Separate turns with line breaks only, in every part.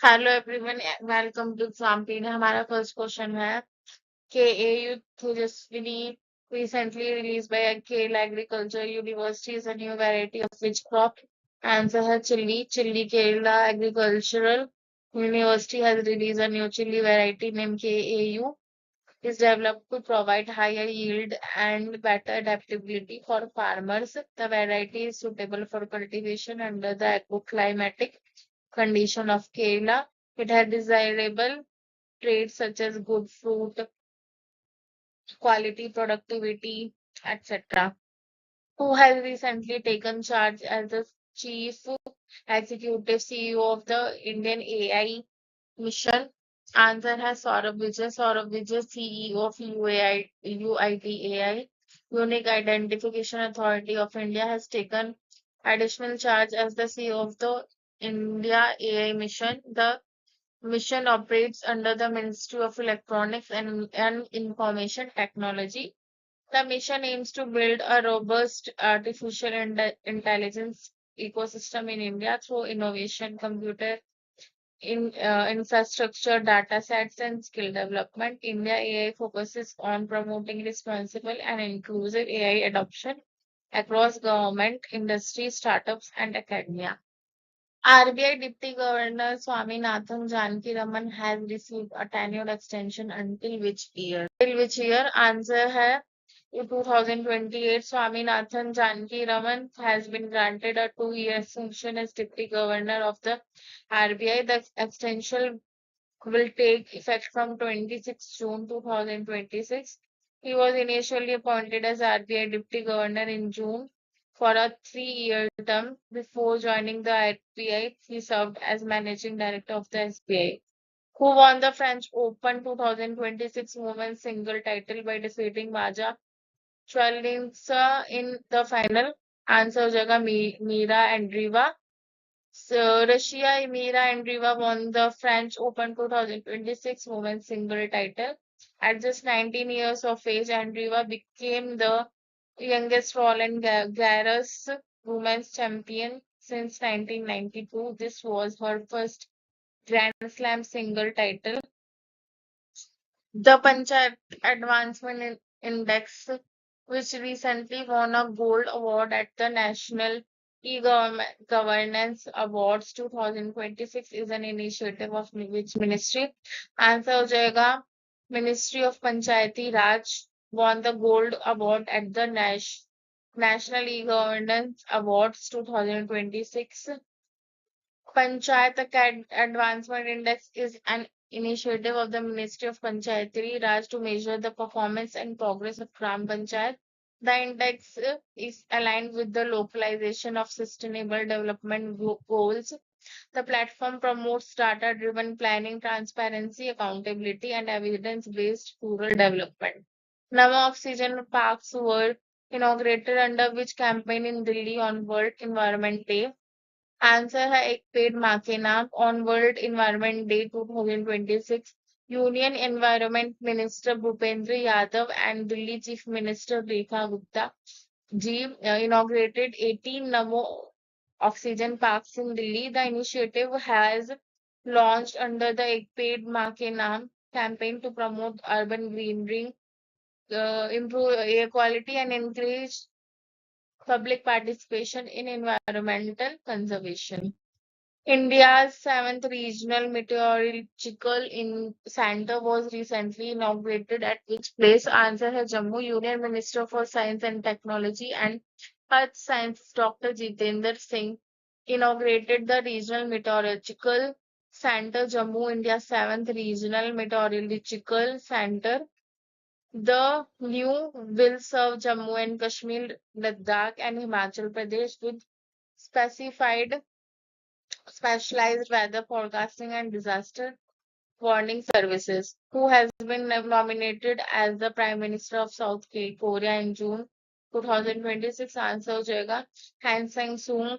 Hello everyone, welcome to exam हमारा first question है कि AU Tejaswini recently released by Kale Agriculture University is a new variety of which crop? Answer है chili Kerala Agricultural University has released a new chili variety named KAU. Is developed to provide higher yield and better adaptability for farmers. The variety is suitable for cultivation under the agroclimatic condition of Kerala. It has desirable traits such as good fruit quality, productivity, etc. Who has recently taken charge as the Chief Executive CEO of the Indian AI Mission? Answer has Saurabh Vijay. Saurabh Vijay, CEO of UIT Unique Identification Authority of India, has taken additional charge as the CEO of the India AI Mission. The mission operates under the Ministry of Electronics and Information Technology. The mission aims to build a robust artificial intelligence ecosystem in India through innovation, computer infrastructure, data sets, and skill development. India AI focuses on promoting responsible and inclusive AI adoption across government, industry, startups, and academia. RBI Deputy Governor Swaminathan Janakiraman has received a tenure extension until which year? Till which year? Answer है in 2028. Swaminathan Janakiraman has been granted a 2-year extension as Deputy Governor of the RBI. The extension will take effect from 26 June 2026. He was initially appointed as RBI Deputy Governor in June for a 3-year term. Before joining the RBI, he served as Managing Director of the SBI. Who won the French Open 2026 women's single title by defeating Maja Swiatek in the final? Answer हो जाएगा Mira Andreeva. So Russia Mira Andreeva won the French Open 2026 women's single title. At just 19 years of age, Andreeva became the youngest Roland Garros women's champion since 1992. This was her first Grand Slam single title. The Panchayat Advancement Index, which recently won a gold award at the National E-Governance Awards 2026, is an initiative of which ministry? Answer हो जाएगा Ministry of Panchayati Raj won the gold award at the National E-Governance Awards 2026. Panchayat Advancement Index is an initiative of the Ministry of Panchayati Raj to measure the performance and progress of Gram Panchayat. The index is aligned with the localization of sustainable development goals. The platform promotes data-driven planning, transparency, accountability, and evidence-based rural development. Nama oxygen parks were inaugurated under which campaign in Delhi on World Environment Day? Answer है एक पेड़ माँ के नाम on World Environment Day 2026. Union Environment Minister Bhupendra Yadav and Delhi Chief Minister Rekha Gupta ji inaugurated 18 Namo oxygen parks in Delhi. The initiative has launched under the Ek Ped Maa Ke Naam campaign to promote urban greenery, improve air quality, and encourage public participation in environmental conservation. India's seventh regional meteorological center was recently inaugurated at which place? Answer है Jammu. Union Minister for Science and Technology and Earth Sciences Dr. Jitendra Singh inaugurated the Regional Meteorological Center Jammu, India's seventh regional meteorological center. The new will serve Jammu and Kashmir, Ladakh, and Himachal Pradesh with specified specialized weather forecasting and disaster warning services. Who has been nominated as the Prime Minister of South Korea in June 2026? Answer हो जाएगा Han Sang-soon.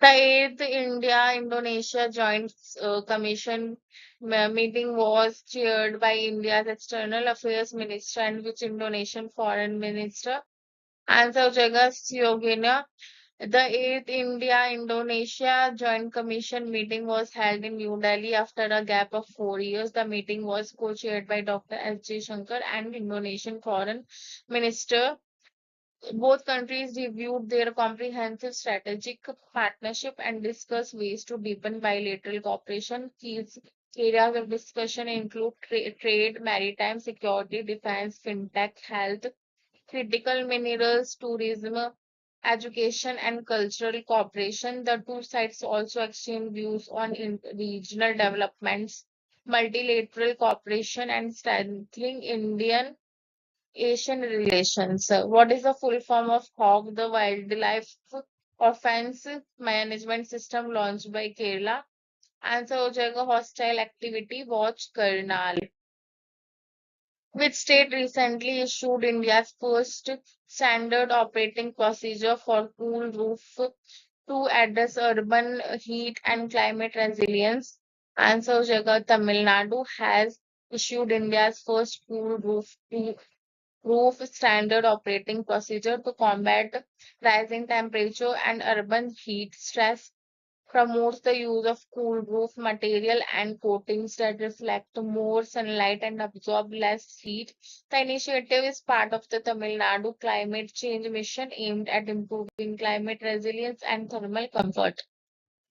The eighth India-Indonesia Joint Commission meeting was chaired by India's External Affairs Minister and which Indonesian Foreign Minister? Answer हो जाएगा Siogina The 8th India-Indonesia Joint Commission meeting was held in New Delhi after a gap of 4 years. The meeting was co-chaired by Dr. S. Shankar and Indonesian Foreign Minister. Both countries reviewed their comprehensive strategic partnership and discussed ways to deepen bilateral cooperation. Key areas of discussion include trade, maritime security, defense, fintech, health, critical minerals, tourism, education, and cultural cooperation. The two sides also exchanged views on regional developments, multilateral cooperation, and strengthening Indian Asian relations. What is the full form of HOG, the Wildlife Offense Management System launched by Kerala? Answer हो जाएगा Hostile Activity Watch Karnal. Which state recently issued India's first standard operating procedure for cool roof to address urban heat and climate resilience? Answer हो जाएगा Tamil Nadu has issued India's first cool roof standard operating procedure to combat rising temperature and urban heat stress, promotes the use of cool roof material and coatings that reflect more sunlight and absorb less heat. The initiative is part of the Tamil Nadu climate change mission aimed at improving climate resilience and thermal comfort.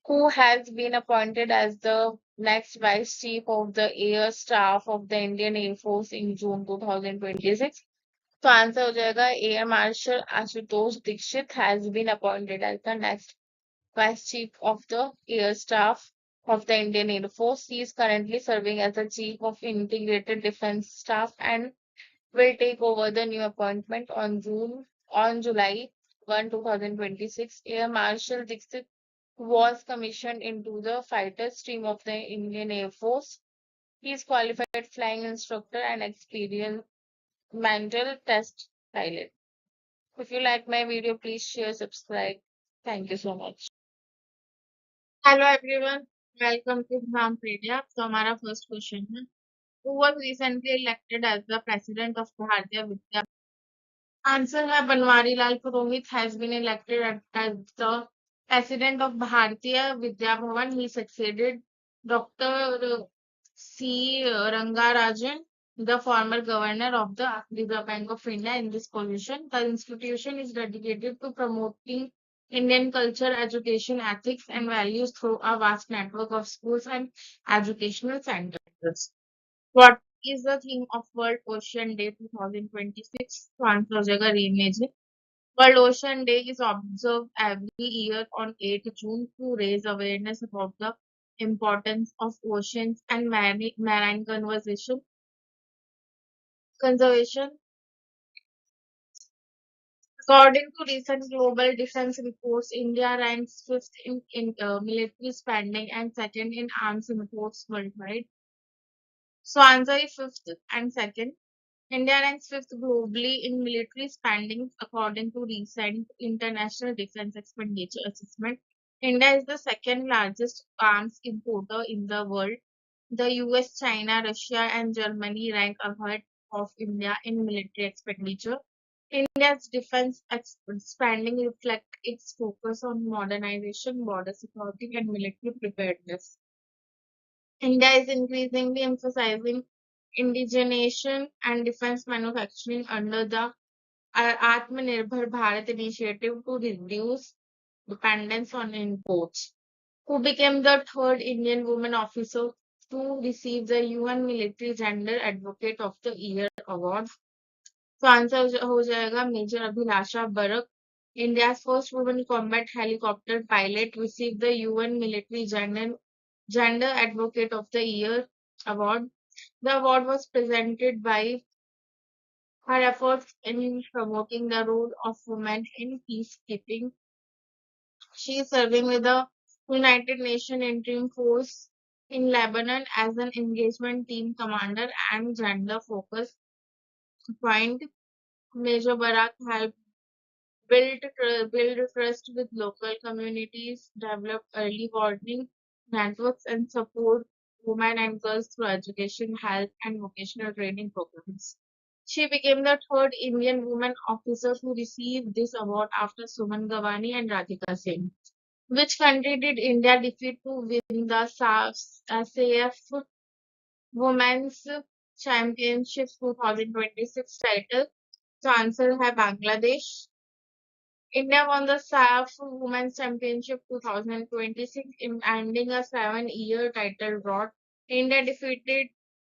Who has been appointed as the next Vice Chief of the Air Staff of the Indian Air Force in June 2026? तो answer हो जाएगा air marshal Ashutosh Dixit has been appointed as the next Vice Chief of the Air Staff of the Indian Air Force. He is currently serving as the Chief of Integrated Defense Staff and will take over the new appointment on July 1, 2026. Air Marshal Dixit was commissioned into the fighter stream of the Indian Air Force. He is qualified flying instructor and experienced mental test pilot. If you like my video, please share, subscribe. Thank you so much. Hello everyone, welcome to Exampedia. So हमारा first question है, who was recently elected as the president of Bharatiya Vidya? Answer है Banwari Lal Purohit has been elected as the president of Bharatiya Vidya Bhavan. He succeeded Dr. C. Rangarajan, the former governor of the Reserve Bank of India, in this position. The institution is dedicated to promoting Indian culture, education, ethics, and values through a vast network of schools and educational centers. What is the theme of World Ocean Day 2026? To answer हो जाएगा reimaging. World Ocean Day is observed every year on 8th June to raise awareness about the importance of oceans and marine conservation. According to recent global defense reports, India ranks fifth in military spending and second in arms imports worldwide. So answer is fifth and second. India ranks fifth globally in military spending according to recent International Defense Expenditure Assessment. India is the second largest arms importer in the world. The US, China, Russia, and Germany rank ahead of India in military expenditure. India's defense spending reflects its focus on modernization, border security, and military preparedness. India is increasingly emphasizing indigenation and defense manufacturing under the Atmanirbhar Bharat initiative to reduce dependence on imports. Who became the third Indian woman officer to receive the UN Military Gender Advocate of the Year award? So answer हो जाएगा major Abhilasha Barak. India's first woman combat helicopter pilot received the UN Military Gender Advocate of the Year award. The award was presented by her efforts in promoting the role of women in peacekeeping. She is serving with the United Nations Interim Force in Lebanon as an engagement team commander and gender focus point. Major Barak helped build trust with local communities, develop early warning networks, and support women and girls through education, health, and vocational training programs. She became the third Indian woman officer to receive this award after Suman Gawani and Radhika Singh. Which country did India defeat to win the SAF Women's Championship 2026 title? The answer है Bangladesh. India won the SAF Women's Championship 2026 in ending a 7-year title drought. India defeated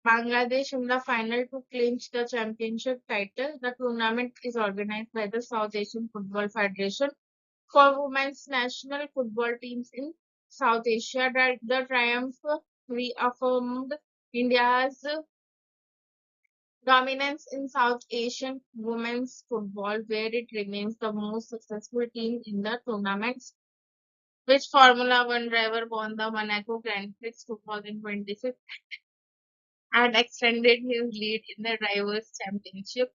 Bangladesh in the final to clinch the championship title. The tournament is organized by the South Asian Football Federation for women's national football teams in South Asia. The triumph reaffirmed India's dominance in South Asian women's football, where it remains the most successful team in the tournaments. Which Formula One driver won the Monaco Grand Prix 2026 and extended his lead in the Drivers' Championship?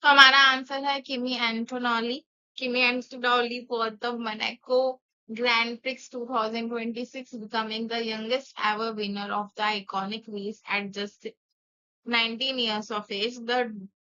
तो हमारा answer है किमी एंटोनोली. Kimi Antonelli won the Monaco Grand Prix 2026, becoming the youngest ever winner of the iconic race at just 19 years of age. The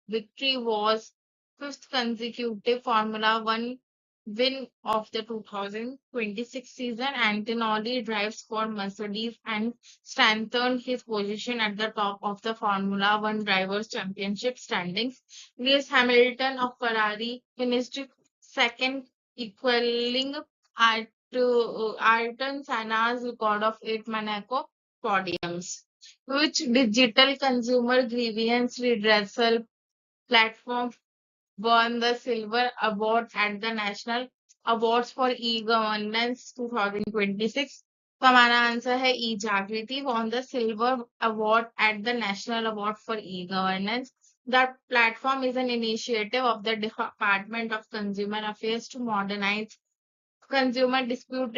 victory was fifth consecutive Formula One win of the 2026 season. Antonelli drives for Mercedes and strengthened his position at the top of the Formula One Drivers' Championship standings. Lewis Hamilton of Ferrari finished second, equaling Ayrton Senna's record of 8 Monaco podiums. Which digital consumer grievance redressal platform won the Silver Award at the National Awards for E-Governance 2026? तो हमारा answer है ई जागृति won the Silver Award at the National Award for E-Governance. The platform is an initiative of the Department of Consumer Affairs to modernize consumer dispute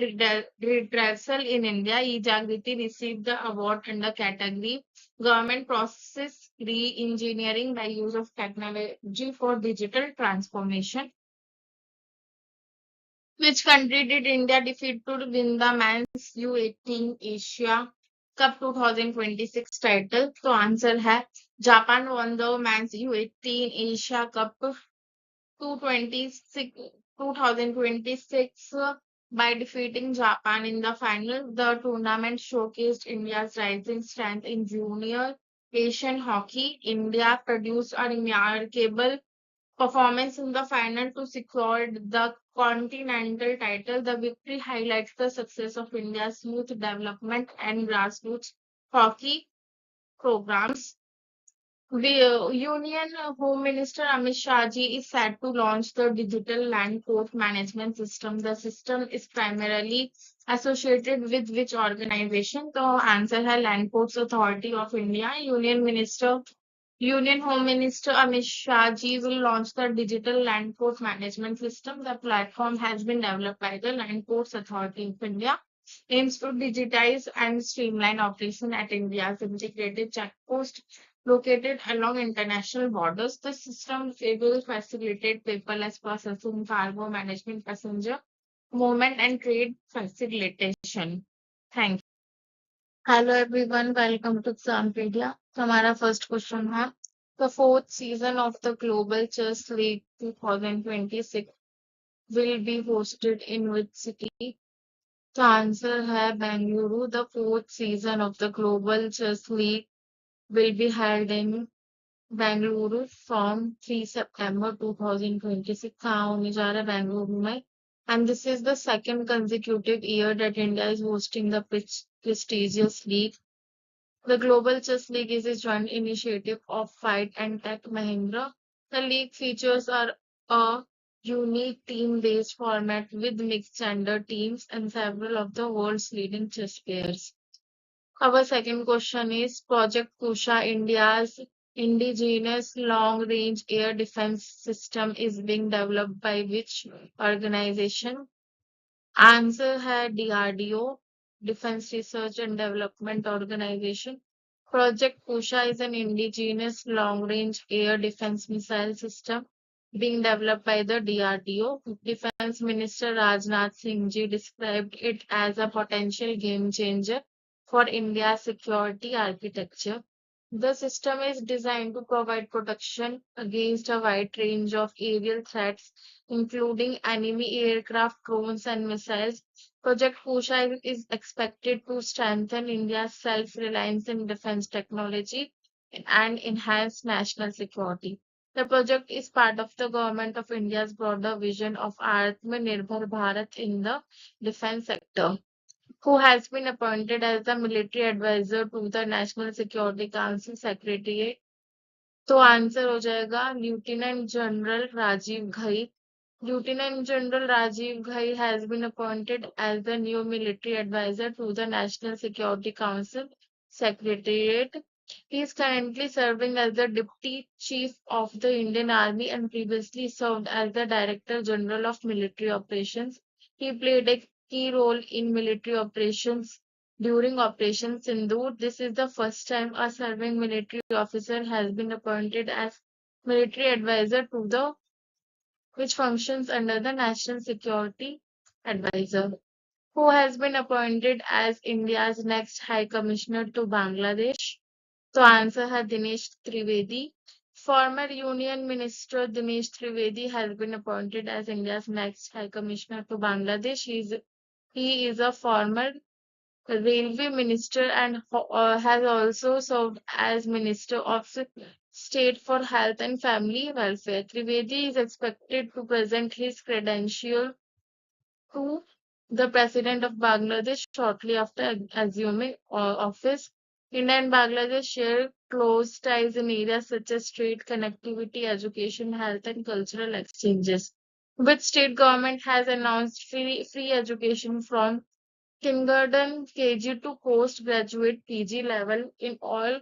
redressal in India. E-Jagriti received the award under category Government Process Re-engineering by use of technology for digital transformation. Which country did India defeat to win the Men's U18 Asia Cup 2026 title? So answer है Japan won the Men's U18 Asia Cup 2026 by defeating Japan in the final. The tournament showcased India's rising strength in junior Asian hockey. India produced a remarkable performance in the final to secure the continental title. The victory highlights the success of India's youth development and grassroots hockey programs. The Union Home Minister Amit Shah ji is set to launch the digital land court management system. The system is primarily associated with which organization? The answer है Land Courts Authority of India. Union Home Minister Amit Shah ji will launch the digital land court management system. The platform has been developed by the Land Courts Authority of India, aims to digitize and streamline operation at India's integrated checkpost located along international borders. The system will facilitate paperless processing, cargo management, passenger movement, and trade facilitation. Thank you. Hello everyone, welcome to Exampedia. So हमारा first question है the fourth season of the Global Chess League 2026 will be hosted in which city? The answer है Bengaluru. The fourth season of the Global Chess League will be held in Bengaluru from 3 September 2026. कहाँ होने जा रहा है बेंगलुरु में? And this is the second consecutive year that India is hosting the prestigious league. The Global Chess League is a joint initiative of Fight and Tech Mahindra. The league features are a unique team-based format with mixed gender teams and several of the world's leading chess players. Our second question is Project Kusha, India's indigenous long-range air defense system, is being developed by which organization? Answer है DRDO, Defense Research and Development Organization. Project Kusha is an indigenous long-range air defense missile system being developed by the DRDO. Defense Minister Rajnath Singh ji described it as a potential game changer for India's security architecture. The system is designed to provide protection against a wide range of aerial threats, including enemy aircraft, drones, and missiles. Project Kusha is expected to strengthen India's self-reliance in defense technology and enhance national security. The project is part of the Government of India's broader vision of Atmanirbhar Bharat in the defense sector, who has been appointed as the military advisor to the National Security Council Secretariat. तो answer हो जाएगा Lieutenant General Rajiv Ghai. Lieutenant General Rajiv Ghai has been appointed as the new military advisor to the National Security Council Secretariat. He is currently serving as the Deputy Chief of the Indian Army and previously served as the Director General of Military Operations. He played a key role in military operations during Operation Sindoor. This is the first time a serving military officer has been appointed as military advisor to the which functions under the National Security Advisor, who has been appointed as India's next High Commissioner to Bangladesh. तो answer है Dinesh Trivedi. Former Union Minister Dinesh Trivedi has been appointed as India's next High Commissioner to Bangladesh. He is a former Railway Minister and has also served as Minister of State for Health and Family Welfare. Trivedi is expected to present his credential to the President of Bangladesh shortly after assuming office. India and Bangladesh share close ties in areas such as trade, connectivity, education, health, and cultural exchanges. Which state government has announced free education from kindergarten, KG to postgraduate PG level in all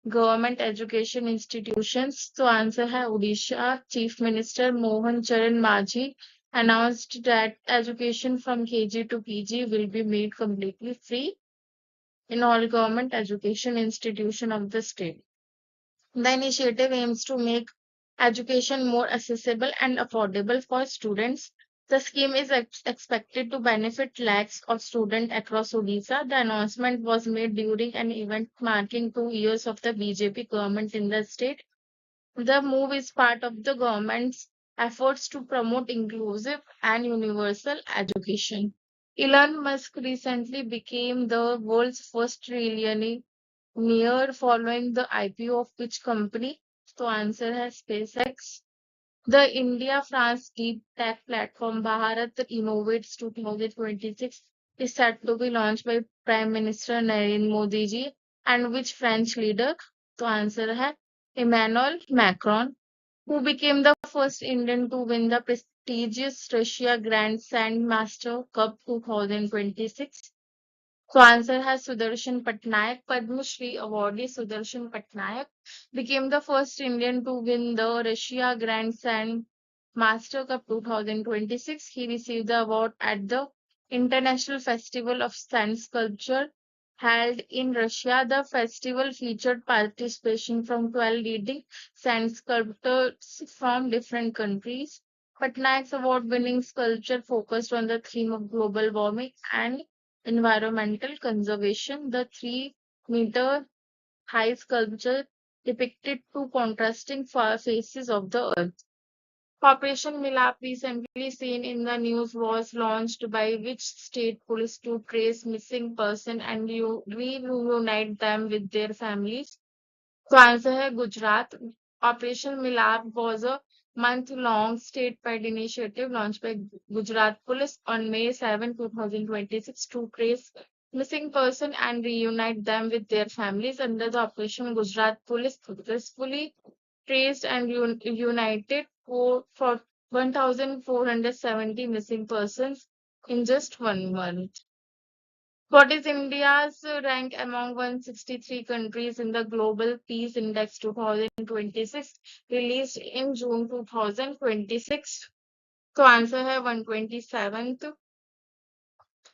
government education institutions? तो answer है Odisha. Chief Minister Mohan Charan Majhi announced that education from KG to PG will be made completely free in all government education institutions of the state. The initiative aims to make education more accessible and affordable for students. The scheme is expected to benefit lakhs of students across Odisha. The announcement was made during an event marking 2 years of the BJP government in the state. The move is part of the government's efforts to promote inclusive and universal education. Elon Musk recently became the world's first trillionaire following the IPO of which company? So answer has SpaceX. The India-France deep tech platform Bharat Innovates 2026 is set to be launched by Prime Minister Narendra Modi ji and which French leader? तो answer है Emmanuel Macron, who became the first Indian to win the prestigious Russia Grand Sand Master Cup 2026. So answer has Sudarshan Patnaik. Padma Shri awardee Sudarshan Patnaik became the first Indian to win the Russia Grand Slam Master Cup 2026. He received the award at the International Festival of Sand Sculpture held in Russia. The festival featured participation from 12 leading sand sculptors from different countries. Patnaik's award-winning sculpture focused on the theme of global warming and environmental conservation. The 3-meter high sculpture depicted two contrasting faces of the earth. Operation Milap, recently seen in the news, was launched by which state police to trace missing person and reunite them with their families? So answer है Gujarat. Operation Milap was a month-long state-wide initiative launched by Gujarat Police on May 7, 2026 to trace missing person and reunite them with their families. Under the operation, Gujarat Police successfully traced and united for 1,470 missing persons in just 1 month. What is India's rank among 163 countries in the Global Peace Index 2026 released in June 2026? So answer है 127th.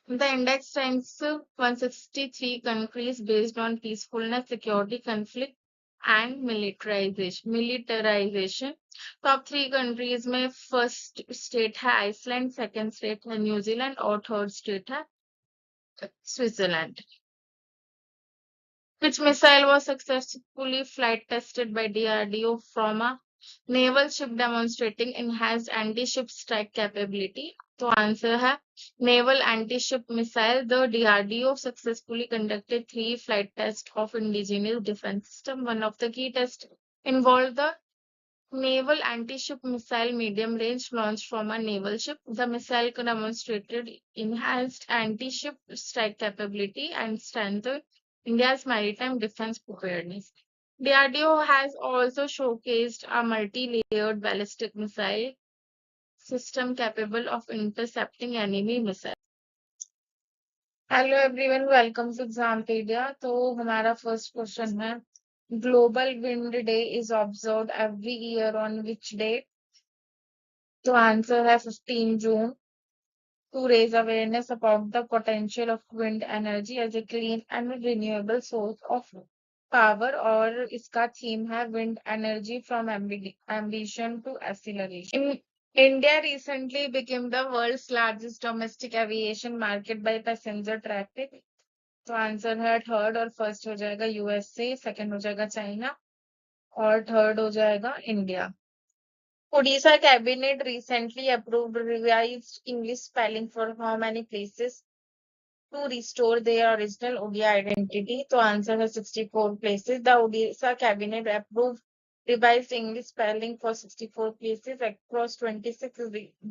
The index ranks 163 countries based on peacefulness, security, conflict, and militarization. Top 3 countries में first state है Iceland, second state है New Zealand और third state है Switzerland. Which missile was successfully flight tested by DRDO from a naval ship demonstrating enhanced anti-ship strike capability? तो answer है naval anti-ship missile. The DRDO successfully conducted 3 flight tests of indigenous defense system. One of the key tests involved the naval anti-ship missile medium range launched from a naval ship. The missile demonstrated enhanced anti-ship strike capability and strengthened India's maritime defense preparedness. DRDO has also showcased a multi-layered ballistic missile system capable of intercepting enemy missiles. Hello everyone, welcome to Exampedia. तो हमारा first question है, global wind day is observed every year on which day? तो answer है 15 June, to raise awareness about the potential of wind energy as a clean and renewable source of power. और इसका theme है wind energy from ambition to acceleration. India recently became the world's largest domestic aviation market by passenger traffic। तो answer है third, और first हो जाएगा USA, second हो जाएगा चाइना, और थर्ड हो जाएगा India. Odisha cabinet recently approved revised English spelling for how many places to restore their original Odia identity? तो आंसर है 64 places. The Odisha cabinet approved revised English spelling for 64 places across 26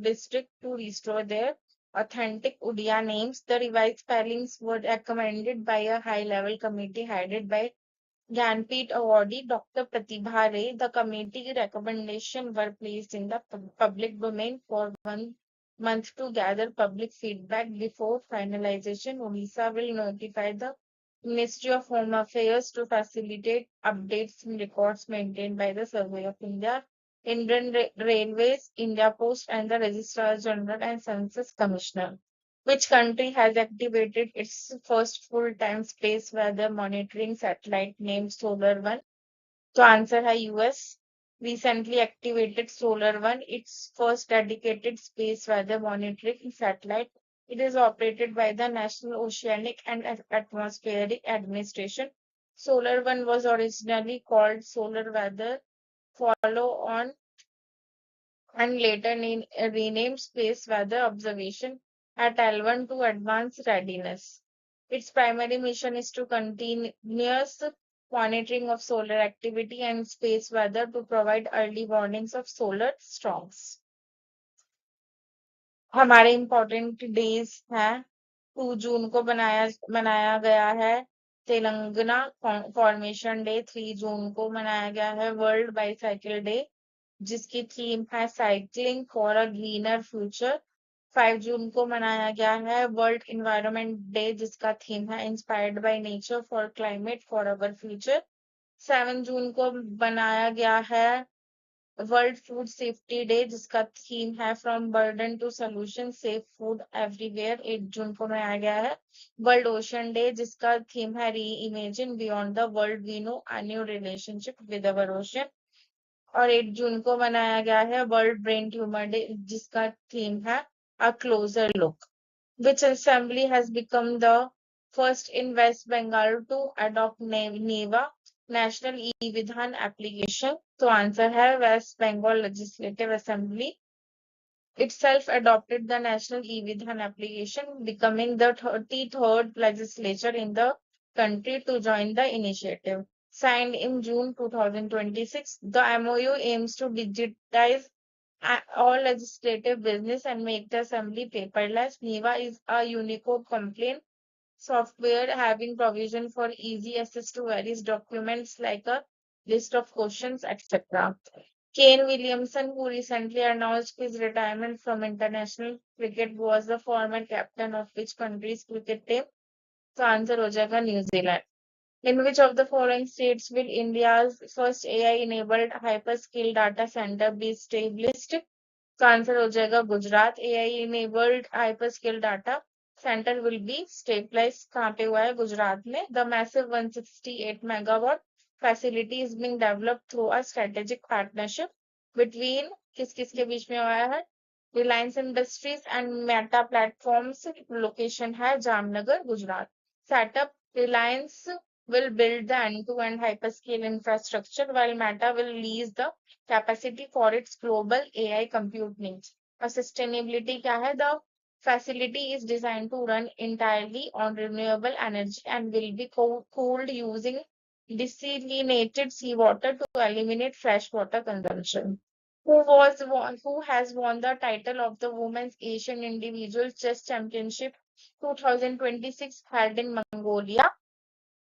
districts to restore their authentic Odia names. The revised spellings were recommended by a high-level committee headed by Gyanpith awardee Dr. Pratibha Ray. The committee recommendations were placed in the public domain for 1 month to gather public feedback before finalization. Odisha will notify the Ministry of Home Affairs to facilitate updates in records maintained by the Survey of India, Indian Railways, India Post, and the Registrar General and Census Commissioner. Which country has activated its first full-time space weather monitoring satellite named Solar One? So answer है US. Recently activated Solar One, its first dedicated space weather monitoring satellite. It is operated by the National Oceanic and Atmospheric Administration. Solar One was originally called Solar Weather Follow On and later renamed Space Weather Observation at L1 to advance readiness. Its primary mission is to continuous monitoring of solar activity and space weather to provide early warnings of solar storms. हमारे important days हैं। 2 जून को मनाया गया है Telangana formation day. 3 जून को मनाया गया है वर्ल्ड बाईसाइकिल डे, जिसकी थीम है cycling for a greener future. 5 June को मनाया गया है वर्ल्ड इन्वायरमेंट डे, जिसका थीम है inspired by nature for climate for our future. 7 June को बनाया गया है वर्ल्ड फूड सेफ्टी डे, जिसका थीम है from burden to solution safe food everywhere. 8 जून को मनाया गया है वर्ल्ड ओशन डे, जिसका थीम है reimagine beyond the world we know a new relationship with our ocean. और 8 जून को मनाया गया है वर्ल्ड ब्रेन ट्यूमर डे, जिसका थीम है a closer look. Which assembly has become the first in West Bengal to adopt NEVA, National E-Vidhan application? तो answer है West Bengal Legislative Assembly itself adopted the National E-Vidhan application, becoming the 33rd legislature in the country to join the initiative. Signed in June 2026, the MOU aims to digitize all legislative business and make the assembly paperless. NEVA is a Unicode complaint software having provision for easy access to various documents like a list of questions, etc. Kane Williamson, who recently announced his retirement from international cricket, was the former captain of which country's cricket team? So answer हो जाएगा New Zealand. In which of the following states will India's first AI-enabled hyperscale data center be established? तो answer हो जाएगा Gujarat. AI-enabled hyperscale data center will be stabilized कहाँ पे हुआ है? गुजरात में। The massive 168 megawatt facility is being developed through a strategic partnership between किस के बीच में हुआ है? Reliance Industries and Meta Platforms। Location है Jamnagar, Gujarat. Setup Reliance will build the end-to-end hyperscale infrastructure, while Meta will lease the capacity for its global AI compute needs. Sustainability क्या है? The facility is designed to run entirely on renewable energy and will be cooled using desalinated seawater to eliminate freshwater consumption. Who has won the title of the Women's Asian Individual Chess Championship 2026 held in Mongolia?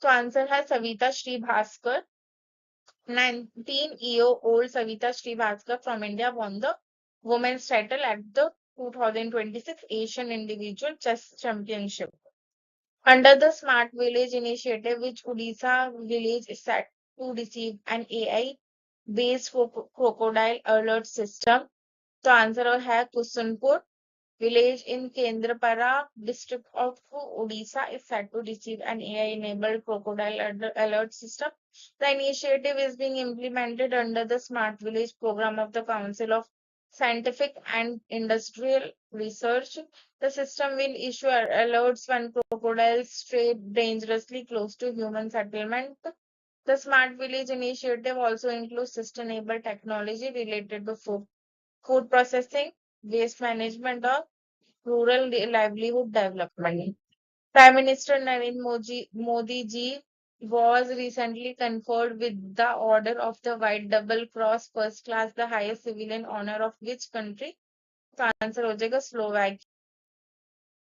So answer है Savita Srivastava. 19-year-old Savita Srivastava from India won the women's title at the 2026 Asian Individual Chess Championship. Under the Smart Village initiative, which Odisha village is set to receive an AI-based crocodile alert system. तो answer है कुसुनपुर village in Kendrapara district of Odisha is set to receive an AI-enabled crocodile alert system. The initiative is being implemented under the Smart Village program of the Council of Scientific and Industrial Research. The system will issue alerts when crocodiles stray dangerously close to human settlement. The Smart Village initiative also includes sustainable technology related to food processing, waste management, or rural livelihood development. Prime Minister Narendra Modi ji was recently conferred with the Order of the White Double Cross First Class, the highest civilian honor of which country? तो answer हो जाएगा Slovakia.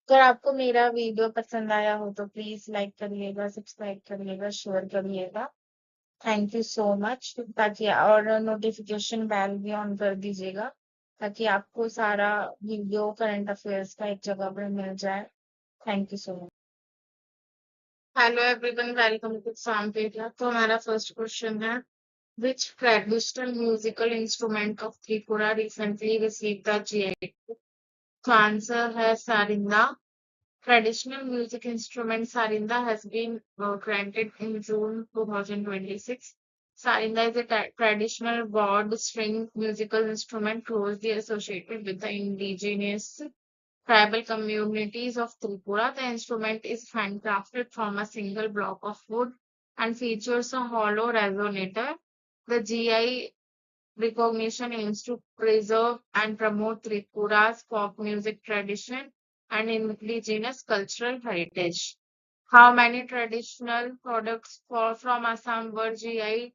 अगर आपको मेरा video पसंद आया हो तो प्लीज लाइक करिएगा, सब्सक्राइब करिएगा, शेयर करिएगा. Thank you so much. ताकि और नोटिफिकेशन बेल भी ऑन कर दीजिएगा ताकि आपको सारा वीडियो करंट अफेयर्स का एक जगह पर मिल जाए. Thank you so much. Hello everyone, welcome to Exampedia. तो हमारा फर्स्ट क्वेश्चन है which traditional musical instrument of Tripura recently received the GI? तो आंसर है सारिंदा. Traditional music instrument Sarinda has been granted in June 2026. Sarinda is a traditional broad string musical instrument closely associated with the indigenous tribal communities of Tripura. The instrument is handcrafted from a single block of wood and features a hollow resonator. The GI recognition aims to preserve and promote Tripura's folk music tradition and indigenous cultural heritage. How many traditional products from Assam were GI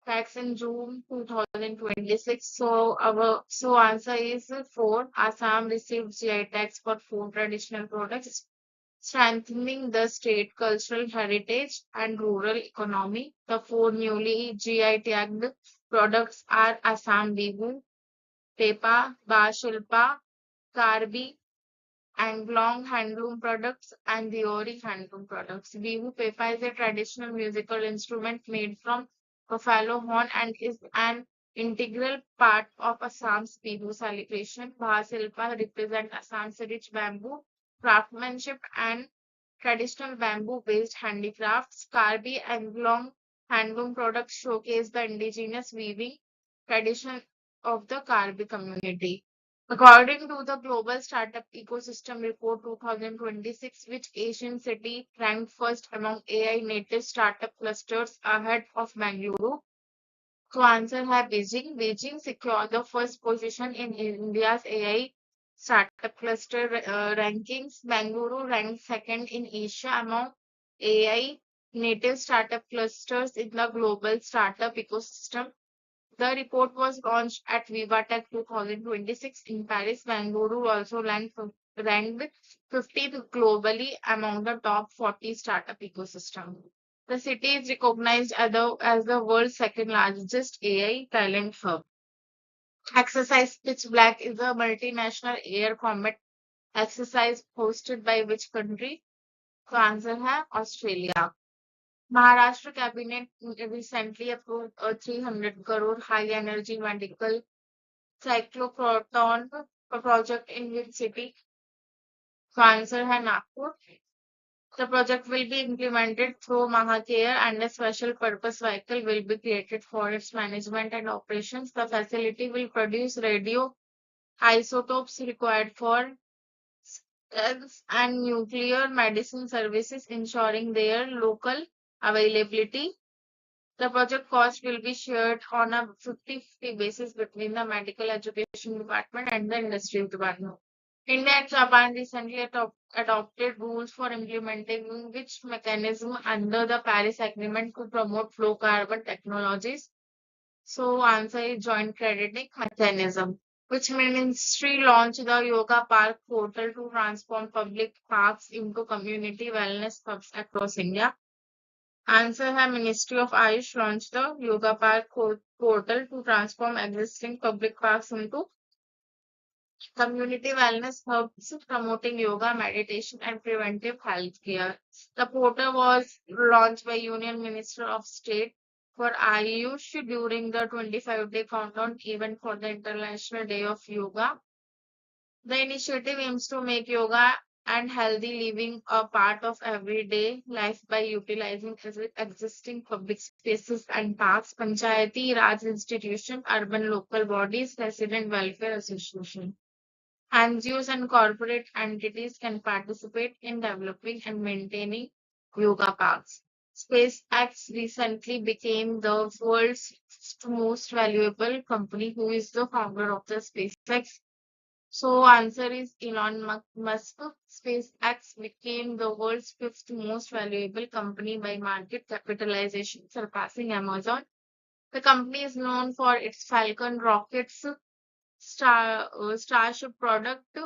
tax in June 2026? So our answer is 4. Assam received GI tax for 4 traditional products, strengthening the state cultural heritage and rural economy. The 4 newly GI tagged products are Assam Bihu, Pepa, Bashilpa, Karbi, Anglong handloom products, and Diori handloom products. Bihu Pepa is a traditional musical instrument made from buffalo horn and is an integral part of Assam's Bihu celebration. Bashilpa represents Assam's rich bamboo craftsmanship and traditional bamboo-based handicrafts. Karbi and Long handloom products showcase the indigenous weaving tradition of the Karbi community. According to the Global Startup Ecosystem Report 2026, which Asian city ranked first among AI native startup clusters ahead of Bangalore? So answer है Beijing. Beijing secured the first position in India's AI startup cluster rankings. Bangalore ranked second in Asia among AI native startup clusters in the global startup ecosystem. The report was launched at VivaTech 2026 in Paris. Bangalore also ranked 50th globally among the top 40 startup ecosystem. The city is recognized as the world's second largest AI talent hub. Exercise Pitch Black is a multinational air combat exercise hosted by which country? So answer है Australia. Maharashtra cabinet recently approved a 300 crore high energy medical cyclotron project in which city? So answer है Nagpur. The project will be implemented through Mahacare and a special purpose vehicle will be created for its management and operations. The facility will produce radio isotopes required for science and nuclear medicine services, ensuring their local availability. The project cost will be shared on a 50-50 basis between the medical education department and the industry department. India and Japan recently adopted rules for implementing which mechanism under the Paris Agreement to promote low carbon technologies. So answer is joint crediting mechanism, which ministry launched the Yoga Park portal to transform public parks into community wellness hubs across India. Answer है Ministry of Ayush launched the Yoga Park portal to transform existing public parks into community wellness hubs promoting yoga, meditation, and preventive health care. The portal was launched by Union Minister of State for Ayush during the 25-day countdown event for the International Day of Yoga. The initiative aims to make yoga and healthy living a part of everyday life by utilizing existing public spaces and parks, panchayati raj institutions, urban local bodies, resident welfare association. NGOs and corporate entities can participate in developing and maintaining yoga parks. SpaceX recently became the world's most valuable company, who is the founder of the SpaceX. So answer is Elon Musk. SpaceX became the world's fifth most valuable company by market capitalization, surpassing Amazon. The company is known for its Falcon rockets, Starship product.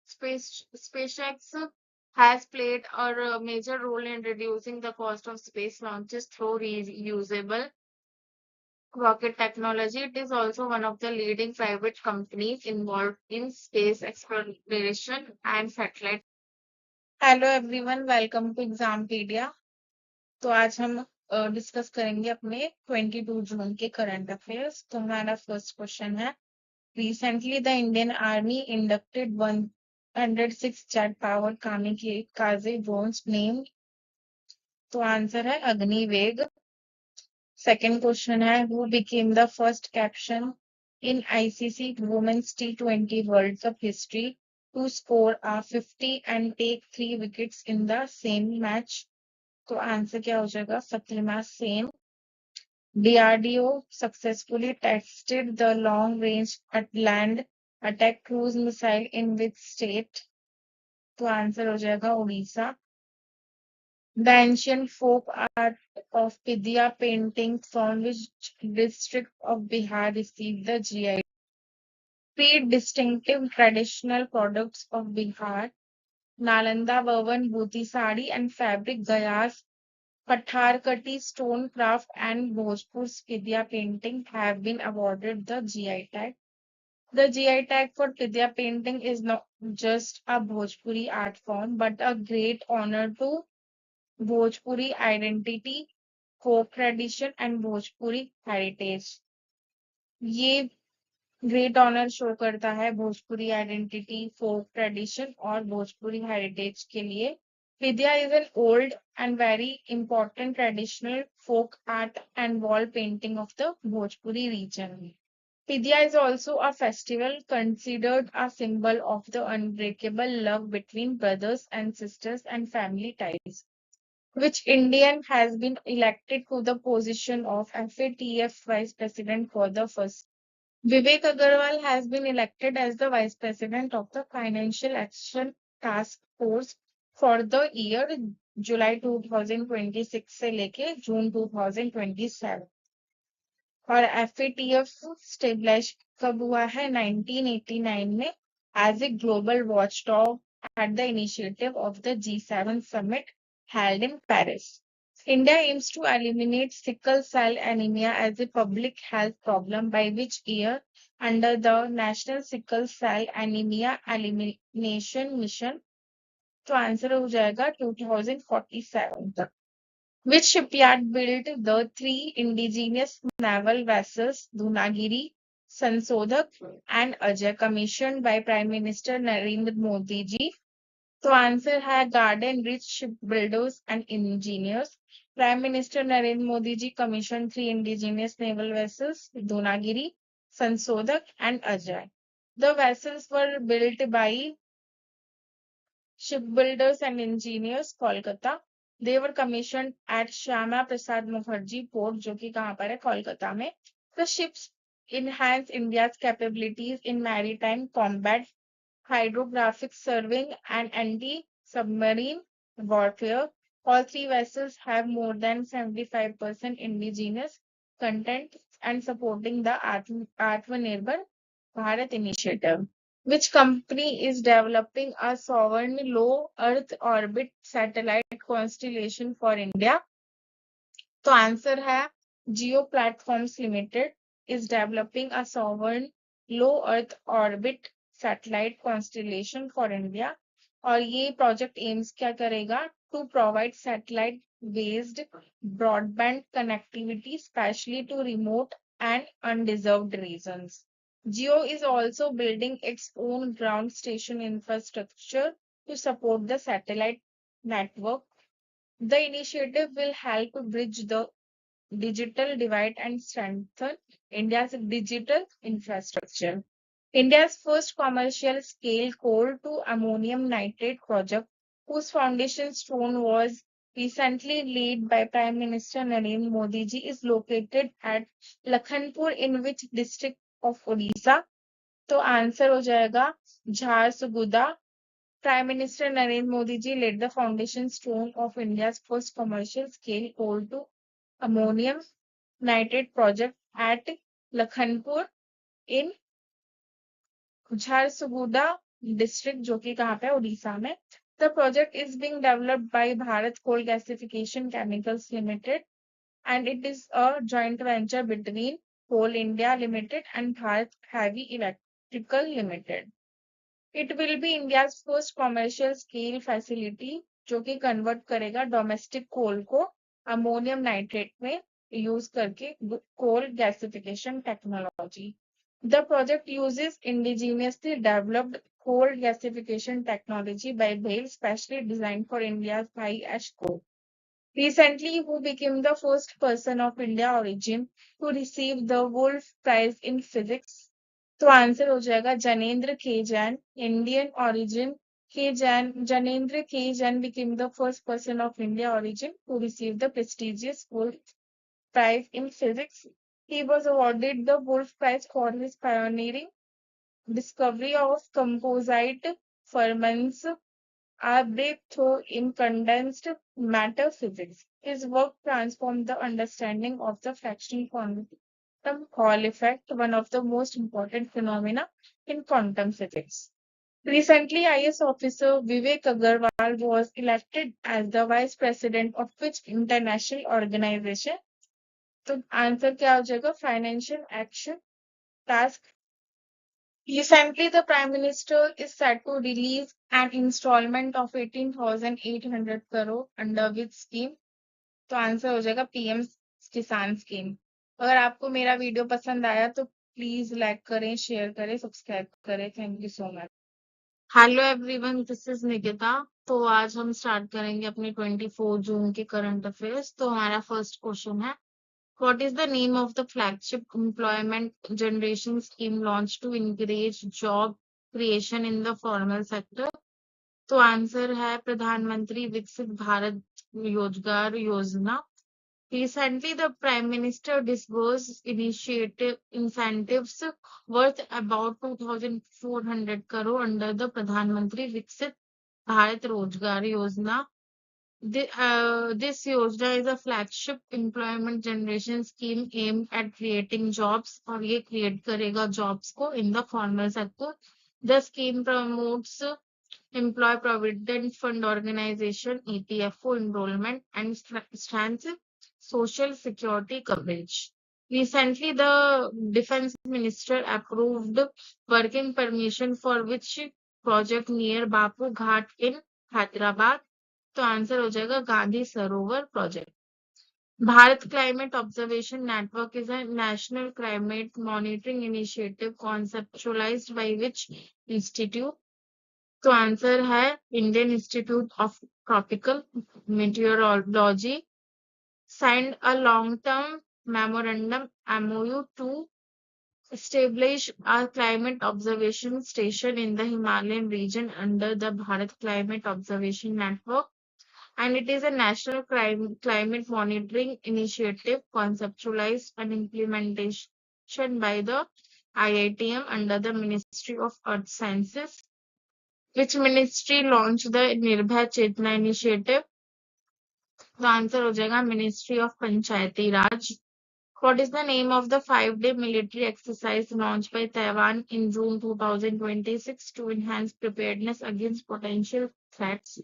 SpaceX has played a major role in reducing the cost of space launches through reusable rocket technology. It is also one of the leading private companies involved in space exploration and satellite. Hello everyone, welcome to Exampedia. तो आज हम discuss करेंगे अपने 22 जून के current affairs. तो हमारा first question है, recently the Indian Army inducted 106 jet powered kamikaze drones named। तो आंसर है अग्निवेग। Second question है, who became the first captain in ICC Women's T20 World Cup history to score a 50 and take 3 wickets in the same match? तो answer क्या हो जाएगा? Satyama Sen। DRDO successfully tested the long-range land attack cruise missile in which state? तो answer हो जाएगा Orissa. The ancient folk art of Vidya painting from which district of Bihar received the GI? Three distinctive traditional products of Bihar: Nalanda woven Bhuti sari and fabric gayas, Patharkati stone craft and Bhojpur's Vidya painting have been awarded the GI tag. The GI tag for Vidya painting is not just a Bhojpuri art form but a great honor to Bhojpuri identity, folk tradition and Bhojpuri heritage. ये great honour show करता है Bhojpuri identity, फोक tradition और Bhojpuri heritage के लिए। विद्या is an old and very important traditional folk art and wall painting of the Bhojpuri region. Vidya is also a festival considered a symbol of the unbreakable love between brothers and sisters and family ties, which Indian has been elected to the position of FATF Vice President for the first. Vivek Agarwal has been elected as the Vice President of the Financial Action Task Force for the year July 2026 से लेके June 2027। और FATF establish कब हुआ है? 1989 में as a global watchdog at the initiative of the G7 summit held in Paris. India aims to eliminate sickle cell anemia as a public health problem by which year under the National Sickle Cell Anemia Elimination Mission? तो answer हो जाएगा 2047 तक। Which shipyard built the 3 indigenous naval vessels Dhunagiri, Sansodhak and Ajay commissioned by Prime Minister Narendra Modi ji? तो answer है Garden Rich Shipbuilders and Engineers. Prime Minister Narendra Modi ji commissioned 3 indigenous naval vessels, Dhunagiri, Sansodhak and Ajay. The vessels were built by Shipbuilders and Engineers, Kolkata. They were commissioned at Shyama Prasad Mukherjee Port, जो कि कहाँ पर है, कोलकाता में. The ships enhance India's capabilities in maritime combat, hydrographic surveying, and anti-submarine warfare. All three vessels have more than 75% indigenous content and supporting the Atmanirbhar Bharat initiative. Which company is developing a sovereign low Earth orbit satellite constellation for India? तो answer है Jio platforms limited is developing a sovereign low earth orbit satellite constellation for India. और ये project aims क्या करेगा? To provide satellite based broadband connectivity specially to remote and undeserved regions. Jio is also building its own ground station infrastructure to support the satellite network. The initiative will help bridge the digital divide and strengthen India's digital infrastructure. India's first commercial scale coal to ammonium nitrate project, whose foundation stone was recently laid by Prime Minister Narendra Modi ji, is located at Lakhanpur in which district of Odisha? तो answer हो जाएगा झारसुगुदा. Prime Minister Narendra Modi ji laid the foundation stone of India's first commercial scale coal to ammonium nitrate project at Lakhanpur in Jharsuguda district, जो कि कहाँ पे है? उड़ीसा में. The project is being developed by Bharat Coal Gasification Chemicals Limited and it is a joint venture between Coal India Limited and Bharat Heavy Electrical Limited. It will be India's first commercial scale facility जो कि convert करेगा domestic कोल को ammonium nitrate में use करके coal gasification technology. The project uses indigenously developed coal gasification technology by BHEL, specially designed for India's high ash coal. Recently, who became the first person of India origin to receive the Wolf Prize in Physics? तो answer हो जाएगा जनेन्द्र के Jain. Indian origin Janendra K. Jain became the first person of India origin to receive the prestigious Wolf Prize in Physics. He was awarded the Wolf Prize for his pioneering discovery of composite ferments, a breakthrough in condensed matter physics. His work transformed the understanding of the fractional quantum Hall effect, one of the most important phenomena in quantum physics. Recently, IS officer Vivek Agarwal was elected as the vice president of which international organization? तो answer क्या हो जाएगा? Financial action task. Recently, the Prime Minister is set to release an installment of 18,800 crore under which scheme? तो answer हो जाएगा PM किसान scheme. अगर आपको मेरा वीडियो पसंद आया तो प्लीज लाइक करें, शेयर करें, सब्सक्राइब करें. Thank you so much. Hello everyone, this is Nikita. तो आज हम स्टार्ट करेंगे अपने 24 जून के करंट अफेयर्स. तो हमारा फर्स्ट क्वेश्चन है, what is the name of the flagship employment generation scheme launched to encourage job creation in the formal sector? तो आंसर है प्रधानमंत्री विकसित भारत रोजगार योजना. Recently, the Prime Minister disbursed initiative incentives worth about 2,400 crore under the Pradhan Mantri Viksit Bharat Rozgar Yojana. This yojana is a flagship employment generation scheme aimed at creating jobs और ये create करेगा jobs को in the formal sector. The scheme promotes Employee Provident Fund Organization EPFO enrollment and strengthens social security coverage. Recently, the Defense Minister approved working permission for which project near Bapu Ghat in Hyderabad. तो answer हो जाएगा Gandhi Sarovar project. Bharat climate observation network is a national climate monitoring initiative conceptualised by which institute? तो answer है Indian institute of tropical meteorology. signed a long-term memorandum MOU to establish a climate observation station in the Himalayan region under the Bharat Climate Observation Network. and it is a national climate monitoring initiative conceptualized and implementation by the IITM under the Ministry of Earth Sciences. Which ministry launched the Nirbhay Chetna initiative? The answer हो जाएगा Ministry of Panchayati Raj. What is the name of the 5-day military exercise launched by Taiwan in June 2026 to enhance preparedness against potential threats?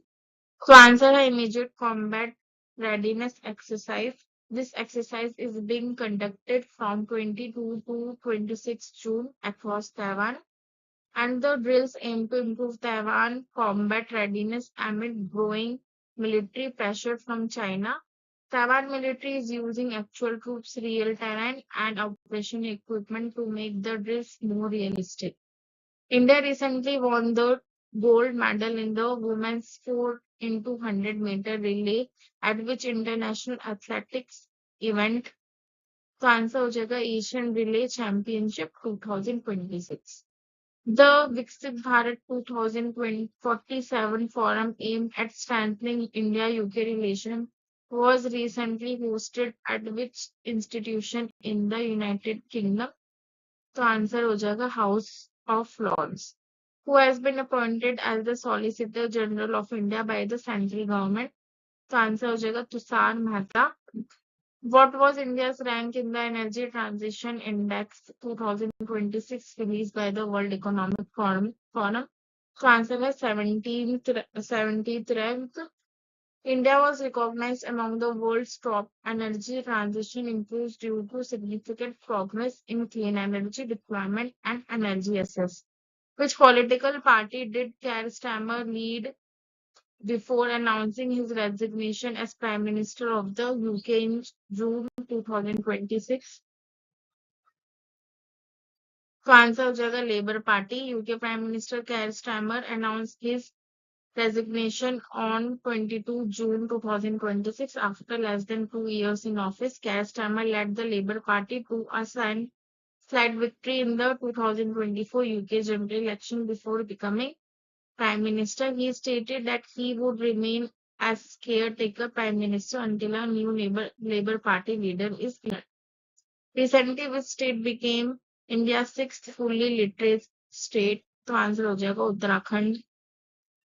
To answer her immediate combat readiness exercise. This exercise is being conducted from 22 to 26 June across Taiwan, and the drills aim to improve Taiwan combat readiness amid growing military pressure from China. Taiwan military is using actual troops, real terrain, and operation equipment to make the drills more realistic. India recently won the gold medal in the women's 4 into 100-meter relay at which international athletics event? तो answer हो जाएगा Asian relay championship 2026. The Viksit Bharat 2047 forum aimed at strengthening India-UK relations was recently hosted at which institution in the United Kingdom? तो answer हो जाएगा House of Lords. Who has been appointed as the Solicitor General of India by the central government? तो answer हो जाएगा Tushar Mehta. What was India's rank in the Energy Transition Index 2026 released by the World Economic Forum? So answer was 70th rank. India was recognized among the world's top energy transition improves due to significant progress in clean energy deployment and energy access. Which political party did Keir Starmer lead before announcing his resignation as Prime Minister of the UK in June 2026? So answer हो जाएगा Labour Party. UK Prime Minister Keir Starmer announced his resignation on 22 June 2026 after less than 2 years in office. Keir Starmer led the Labour Party to a slight victory in the 2024 UK general election before becoming Prime Minister. He stated that he would remain as caretaker Prime Minister until a new Labour Party leader is elected. Recently, which state became India's sixth fully literate state? तो answer हो जाएगा Uttarakhand.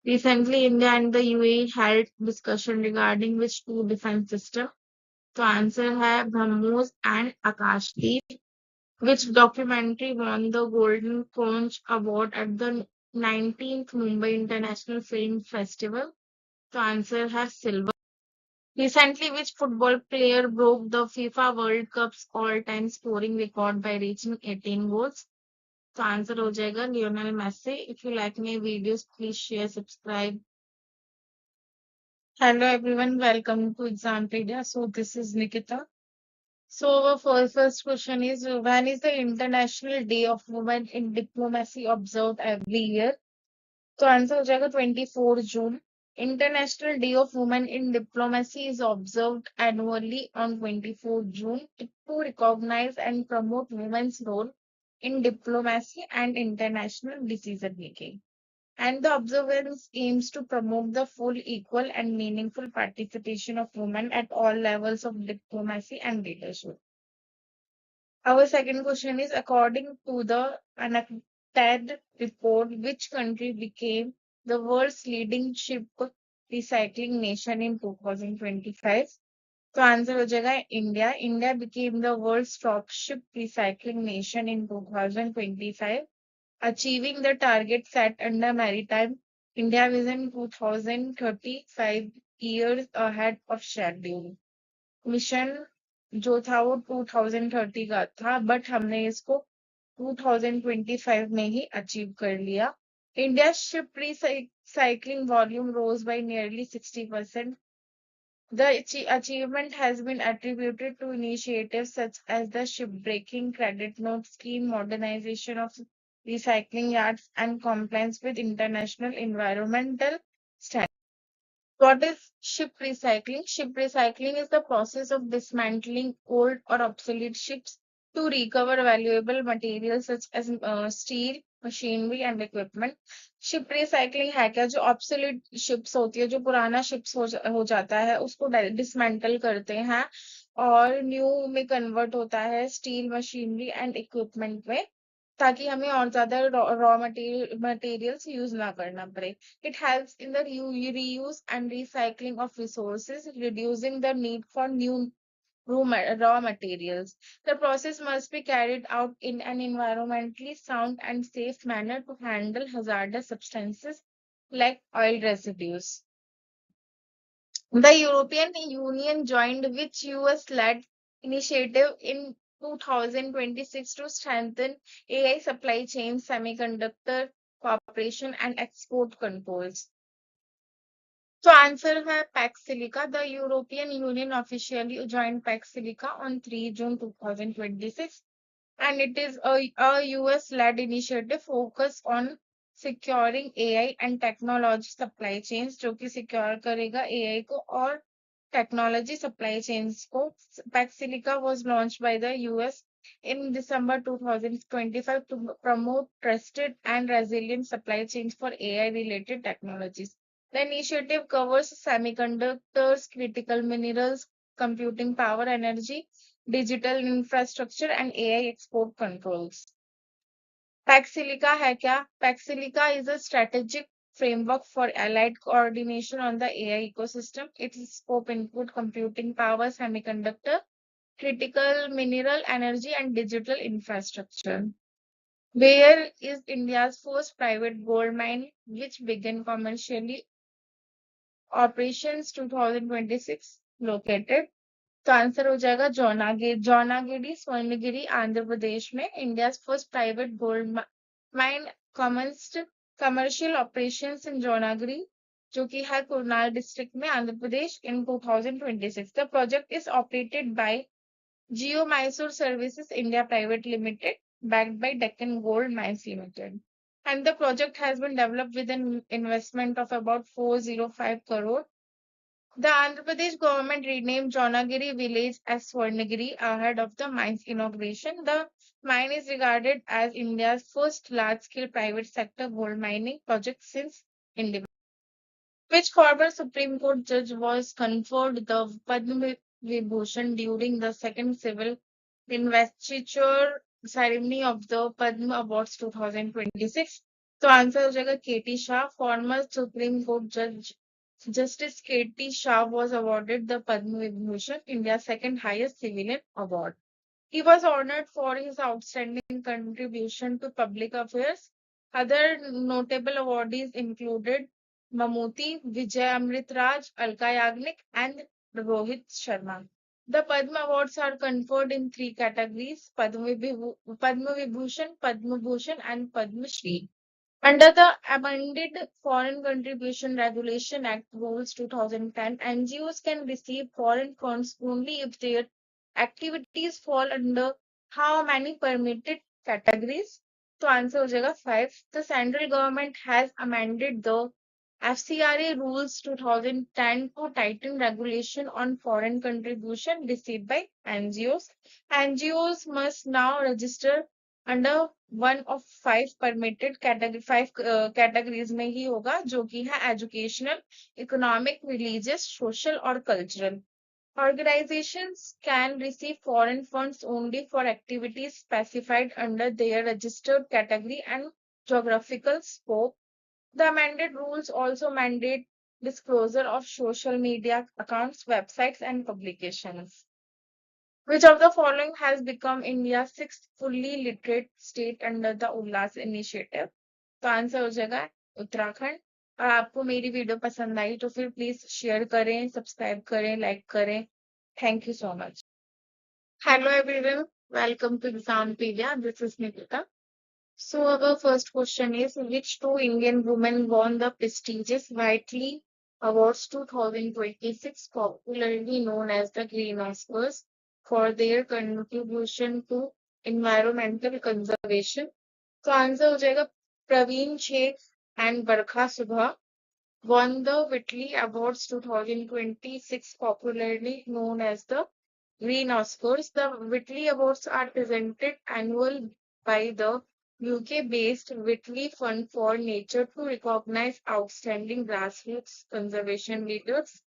Recently, India and the UAE held discussion regarding which two defense system? तो answer है BrahMos and Akashdeep. Which documentary won the Golden Conch Award at the 19th Mumbai International Film Festival? तो answer है Silver. Recently, which football player broke the FIFA World Cup's all-time scoring record by reaching 18 goals? तो answer हो जाएगा Lionel Messi. If you like my videos, please share, subscribe. Hello everyone, welcome to Exampedia. So this is Nikita. So our first question is, when is the International Day of Women in Diplomacy observed every year? तो answer हो जाएगा 24 June. International Day of Women in Diplomacy is observed annually on 24 June to recognize and promote women's role in diplomacy and international decision making. And the observance aims to promote the full, equal, and meaningful participation of women at all levels of diplomacy and leadership. Our second question is, according to the UNCTAD report, which country became the world's leading ship recycling nation in 2025? So answer हो जाएगा India. India became the world's top ship recycling nation in 2025, achieving the target set under Maritime India Vision 2030 5 years ahead of schedule. Mission जो था वो 2030 का था, but हमने इसको 2025 में ही अचीव कर लिया. India's ship recycling volume rose by nearly 60%. The achievement has been attributed to initiatives such as the shipbreaking credit note scheme, modernization of recycling yards, and compliance with international environmental standards. What is ship recycling? Ship recycling is the process of dismantling old or obsolete ships to recover valuable materials such as steel, machinery and equipment. Ship recycling है क्या? जो obsolete ships होती है, जो पुराना ships हो जाता है, उसको डिसमेंटल करते हैं और न्यू में कन्वर्ट होता है स्टील मशीनरी एंड इक्विपमेंट में, ताकि हमें और ज्यादा रॉ मटेरियल्स यूज ना करना पड़े। It helps in the reuse and recycling of resources, reducing the need for new raw materials. The process must be carried out in an environmentally sound and safe manner to handle hazardous substances like oil residues. The European Union joined with US-led initiative in 2026 to strengthen AI supply chain, semiconductor cooperation, and export controls. So answer है Pax Silica. The European Union officially joined Pax Silica on 3 June 2026, and it is a US-led initiative focused on securing AI and technology supply chains, जो कि secure करेगा AI को और technology supply chains को. Pax Silica was launched by the US in December 2025 to promote trusted and resilient supply chains for AI-related technologies. The initiative covers semiconductors, critical minerals, computing power, energy, digital infrastructure, and AI export controls. Paxilica है क्या? Paxilica is a strategic framework for allied coordination on the AI ecosystem. Its scope include computing power, semiconductor, critical mineral, energy, and digital infrastructure. Where is India's first private gold mine, which began commercially operations 2026 located? तो answer हो जाएगा जौनागिरी स्वर्णगिरी आंध्र प्रदेश में India first private gold mine commenced commercial operations in Jonnagiri, जो कि है Kurnool district में Andhra Pradesh in 2026. The project is operated by Geo Mysore Services India Private Limited, backed by Deccan Gold Mines Limited. And the project has been developed with an investment of about 405 crore. The Andhra Pradesh government renamed Jonagiri village as Swarnagiri ahead of the mine's inauguration. The mine is regarded as India's first large-scale private sector gold mining project since independence. Which former Supreme Court judge was conferred the Padma Vibhushan during the second civil investiture ceremony of the Padma Awards 2026? So answer हो जाएगा KT Shah, former Supreme Court judge. Justice KT Shah was awarded the Padma Vibhushan, India's second highest civilian award. He was honored for his outstanding contribution to public affairs. Other notable awardees included Mammootty, Vijay Amritraj, Alka Yagnik, and Rohit Sharma. The Padma Awards are conferred in three categories: Padma Vibhushan, Padma Bhushan, and Padma Shri. Under the amended Foreign Contribution Regulation Act Rules 2010, NGOs can receive foreign funds only if their activities fall under how many permitted categories? So answer हो जाएगा 5. The central government has amended the FCRA rules 2010 to tighten regulation on foreign contribution received by NGOs. NGOs must now register under one of five permitted categories में ही होगा, जो कि है educational, economic, religious, social और cultural. Organizations can receive foreign funds only for activities specified under their registered category and geographical scope. The amended rules also mandate disclosure of social media accounts, websites, and publications. Which of the following has become India's sixth fully literate state under the Ullas initiative? तो answer हो जाएगा उत्तराखंड. और आपको मेरी video पसंद आई तो फिर please share करें, सब्सक्राइब करें, लाइक करें. Thank you so much. Hello everyone, welcome to Exampedia. This is Nikita. So our first question is, which two Indian women won the prestigious Whiteley Awards 2026, popularly known as the Green Oscars, for their contribution to environmental conservation? So answer हो जाएगा Praveen Sheikh and Barkha Subha won the Whitley Awards 2026, popularly known as the Green Oscars. The Whitley Awards are presented annual by the UK-based Whitley Fund for Nature to recognize outstanding grassroots conservation leaders.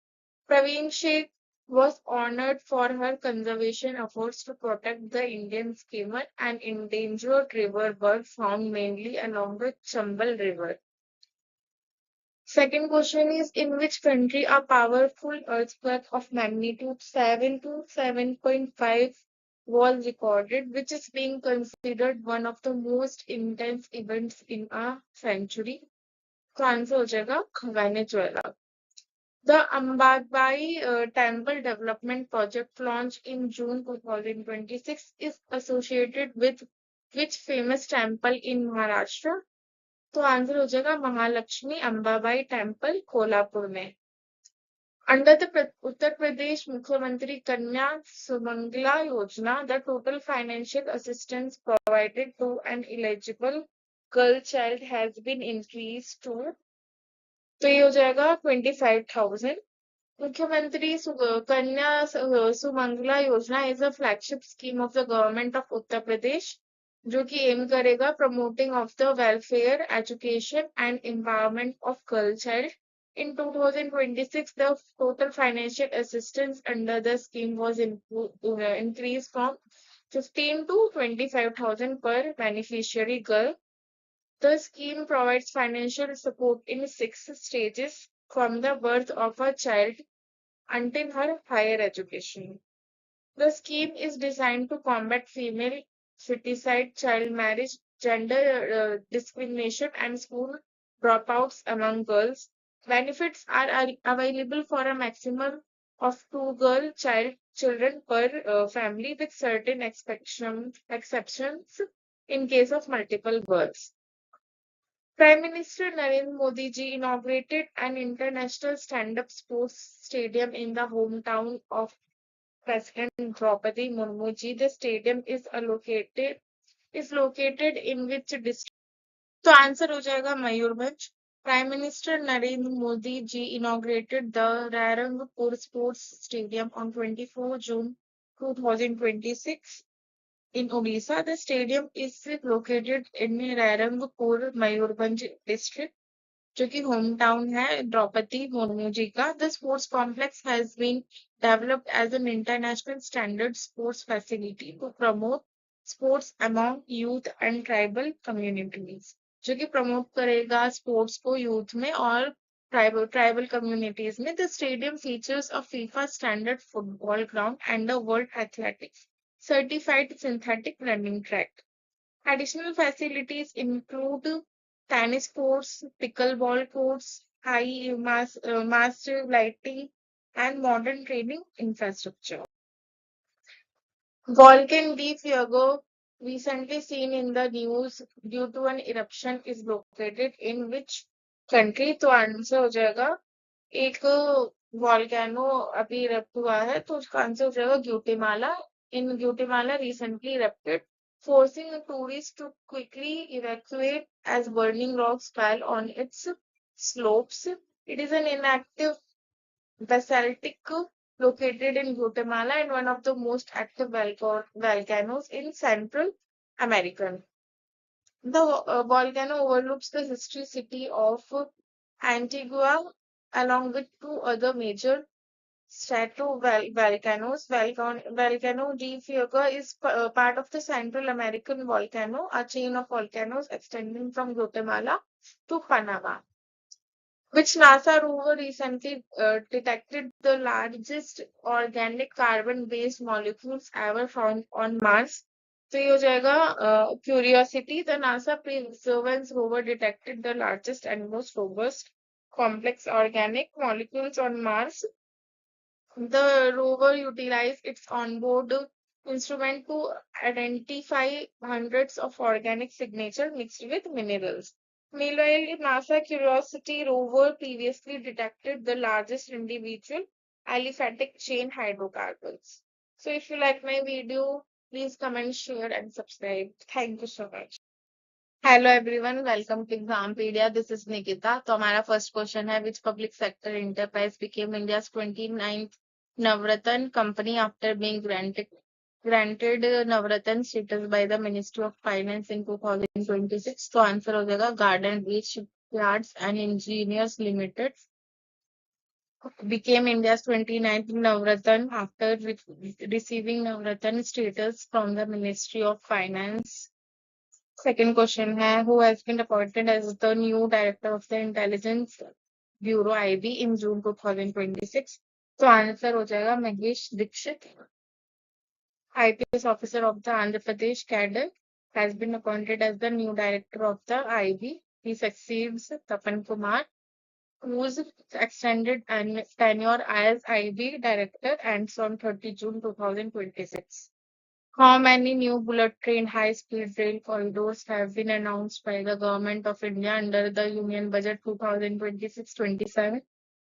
Praveen Sheikh was honored for her conservation efforts to protect the Indian skimmer, an endangered river bird found mainly along the Chambal River. Second question is, in which country a powerful earthquake of magnitude 7 to 7.5 was recorded, which is being considered one of the most intense events in a century? तो answer हो जाएगा Venezuela. The Ambabai Temple Development Project launched in June 2026 is associated with which famous temple in Maharashtra? तो answer हो जाएगा Mahalakshmi Ambabai temple Kolhapur में. Under the Uttar Pradesh Mukhyamantri Kanya Sumangla Yojana, the total financial assistance provided to an eligible girl child has been increased to, तो ये हो जाएगा 25,000. Mukhyamantri Kanya Sumangla Yojana is a flagship scheme of the government of Uttar Pradesh, जो कि aim करेगा promoting of the welfare, education and empowerment of girl child. In 2026, the total financial assistance under the scheme was increased from 15 to 25,000 per beneficiary girl. The scheme provides financial support in 6 stages from the birth of a child until her higher education. The scheme is designed to combat female feticide, child marriage, gender discrimination, and school dropouts among girls. Benefits are available for a maximum of 2 girl children per family, with certain exceptions in case of multiple girls. Prime Minister Narendra Modi ji inaugurated an international stand-up sports stadium in the hometown of President Draupadi Murmu ji. The stadium is located in which district? तो answer हो जाएगा Mayurbhanj. Prime Minister Narendra Modi ji inaugurated the Rarangpur Sports Stadium on 24 June 2026 in Odisha. The stadium is located in Rarangpur, Mayurbhanj district, जो कि home town है द्रौपदी मुर्मू जी का. The sports complex has been developed as an international standard sports facility to promote sports among youth and tribal communities, जो कि promote करेगा sports को youth में और tribal communities में. The stadium features a FIFA standard football ground and a World Athletics certified synthetic running track. Additional facilities include tennis courts, pickleball courts, high master lighting, and modern training infrastructure. Volcan D. Fuego, recently seen in the news due to an eruption, is located in which country? तो answer हो जाएगा एक volcano अभी erupt हुआ है, तो उसका answer हो जाएगा ग्यूटेमाला. In Guatemala recently erupted, forcing tourists to quickly evacuate as burning rocks fell on its slopes. It is an inactive basaltic located in Guatemala and one of the most active volcanoes in Central America. The volcano overlooks the history city of Antigua along with 2 other major volcanoes. Volcano de Fuego is part of the Central American volcano, a chain of volcanoes extending from Guatemala to Panama. Which NASA rover recently detected the largest organic carbon-based molecules ever found on Mars? तो ये हो जाएगा Curiosity. The NASA Perseverance rover detected the largest and most robust complex organic molecules on Mars. The rover utilized its onboard instrument to identify hundreds of organic signatures mixed with minerals. Meanwhile, NASA Curiosity rover previously detected the largest individual aliphatic chain hydrocarbons. So if you like my video, please comment, share and subscribe. Thank you so much. Hello everyone, welcome to Exampedia. This is Nikita. तो हमारा first question है, which public sector enterprise became India's 29th Navratna company after being granted granted Navratan status by the Ministry of Finance in 2026? तो answer हो जाएगा Garden Reach Shipyards and Engineers Limited became India's 29th Navratan after receiving Navratan status from the Ministry of Finance. Second question है, who has been appointed as the new director of the Intelligence Bureau IB in June 2026? तो answer हो जाएगा Mahesh Dixit. IPS officer of the Andhra Pradesh cadre has been appointed as the new director of the IB. He succeeds Tapan Kumar, whose extended tenure as IB director ends on 30 June 2026. How many new bullet train high-speed rail corridors have been announced by the Government of India under the Union Budget 2026-27?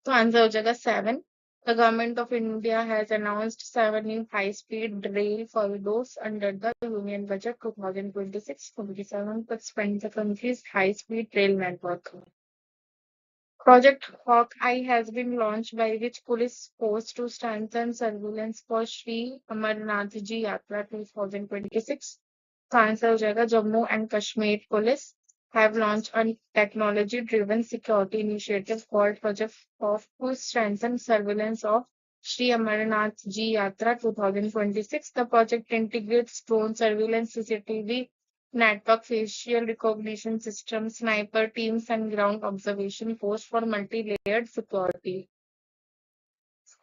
So answer हो जाएगा 7. The Government of India has announced 7 new high-speed rail corridors under the Union Budget 2026-27 to expand the country's high-speed rail network. Project Hawkeye has been launched by which police force to strengthen surveillance for Sri Amarnath Ji Yatra 2026? So answer हो जाएगा Jammu and Kashmir Police have launched a technology-driven security initiative called Project Hawk to strengthen surveillance of Sri Amarnath Ji Yatra 2026. The project integrates drone surveillance, CCTV network, facial recognition system, sniper teams, and ground observation posts for multi-layered security.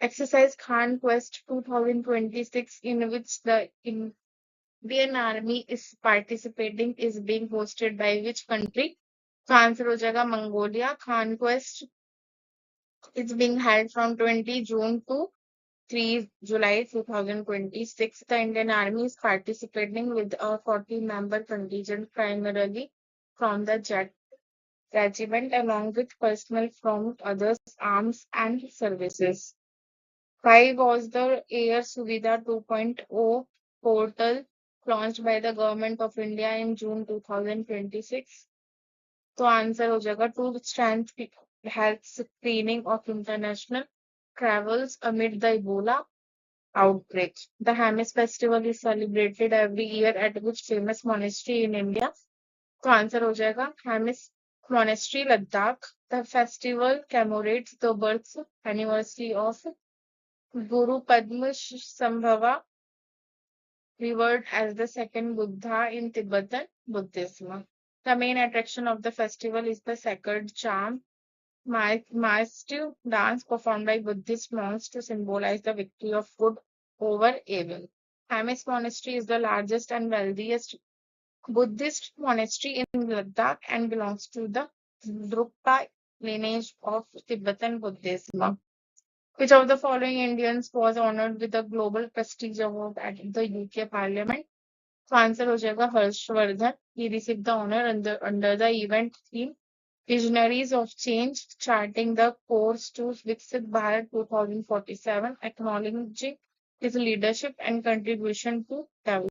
Exercise Khan Quest 2026, in which the Indian Army is participating, is being hosted by which country? So answer हो जाएगा Mongolia. Khan Quest is being held from 20 June to 3 July 2026. The Indian Army is participating with a 40-member contingent, primarily from the Jet Regiment, along with personnel from other arms and services. 5 was the Air Suvidha 2.0 portal launched by the Government of India in June 2026. तो answer हो जाएगा to strengthen health screening of international travels amid the Ebola outbreak. The Hamis festival is celebrated every year at which famous monastery in India? तो answer हो जाएगा Hamis Monastery, Ladakh. The festival commemorates the birth anniversary of Guru Padma Sambhava, revered as the second Buddha in Tibetan Buddhism. The main attraction of the festival is the sacred charm, massive dance performed by Buddhist monks to symbolize the victory of good over evil. Hamis Monastery is the largest and wealthiest Buddhist monastery in Ladakh and belongs to the Drukpa lineage of Tibetan Buddhism. Which of the following Indians was honored with the Global Prestige Award at the UK Parliament? So answer हो जाएगा Harshvardhan. He received the honor under the event theme Visionaries of Change, charting the course to Viksit Bharat 2047, acknowledging his leadership and contribution to development.